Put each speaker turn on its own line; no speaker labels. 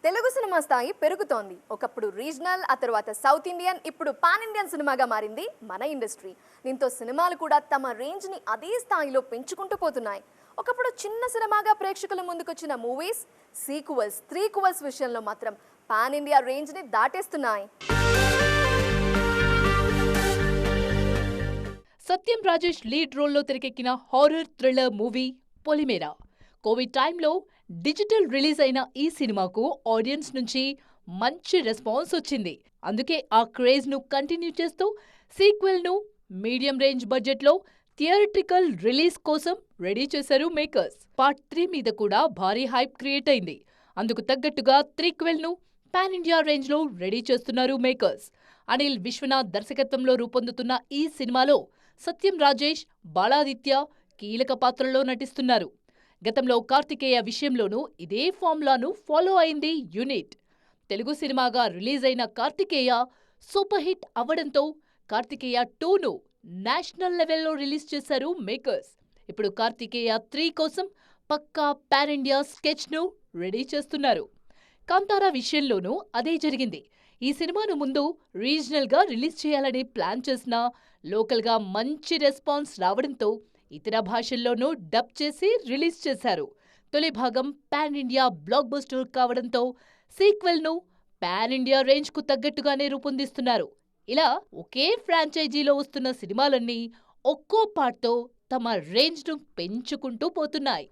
Telugu cinema స్థాయి పెరుగుతోంది. ఒకప్పుడు రీజనల్, ఆ తర్వాత సౌత్ ఇండియన్, ఇప్పుడు పాన్ ఇండియన్ సినిమాగా మారింది మన ఇండస్ట్రీ. దీంతో సినిమాలు కూడా తమ రేంజ్ని అదే స్థాయిలో పెంచుకుంటూ పోతున్నాయి. ఒకప్పుడు చిన్న సినిమాగా ప్రేక్షకుల ముందుకొచ్చిన మూవీస్ సీక్వెల్స్, త్రీక్వెల్స్ విషయంలో మాత్రం పాన్ ఇండియా రేంజ్ని దాటేస్తున్నాయి.
సత్యం రాజేష్ లీడ్ రోల్లో తెరకెక్కిన horror thriller movie Polimera. Covid టైంలో డిజిటల్ రిలీజ్ అయిన ఈ సినిమాకు ఆడియన్స్ నుంచి మంచి రెస్పాన్స్ వచ్చింది. అందుకే ఆ క్రేజ్ ను కంటిన్యూ చేస్తూ సీక్వెల్ ను మీడియం రేంజ్ బడ్జెట్ లో థియేట్రికల్ రిలీజ్ కోసం రెడీ చేశారు మేకర్స్. పార్ట్ 3 మీద కూడా భారీ హైప్ క్రియేట్ అయింది. అందుకు తగ్గట్టుగా త్రీక్వెల్ ను పాన్ ఇండియా రేంజ్ లో రెడీ చేస్తున్నారు మేకర్స్. అనిల్ విశ్వనాథ్ దర్శకత్వంలో రూపొందుతున్న ఈ సినిమాలో సత్యం రాజేష్, బాలాదిత్య కీలక పాత్రల్లో నటిస్తున్నారు. గతంలో కార్తికేయ విషయంలోనూ ఇదే ఫార్ములాను ఫాలో అయింది యూనిట్. తెలుగు సినిమాగా రిలీజ్ అయిన కార్తికేయ సూపర్ హిట్ అవ్వడంతో కార్తికేయ 2ను నేషనల్ లెవెల్లో రిలీజ్ చేశారు మేకర్స్. ఇప్పుడు కార్తికేయ 3 కోసం పక్కా పాన్ ఇండియా స్కెచ్ ను రెడీ చేస్తున్నారు. కాంతారా విషయంలోనూ అదే జరిగింది. ఈ సినిమాను ముందు రీజనల్ గా రిలీజ్ చేయాలని ప్లాన్ చేసినా లోకల్గా మంచి రెస్పాన్స్ రావడంతో ఇతర భాషల్లోనూ డబ్ చేసి రిలీజ్ చేశారు. తొలి భాగం పాన్ ఇండియా బ్లాక్ బస్టర్ కావడంతో సీక్వెల్ ను పాన్ ఇండియా రేంజ్ కు తగ్గట్టుగానే రూపొందిస్తున్నారు. ఇలా ఒకే ఫ్రాంచైజీలో వస్తున్న సినిమాలన్నీ ఒక్కో పార్ట్తో తమ రేంజ్ ను పెంచుకుంటూ పోతున్నాయి.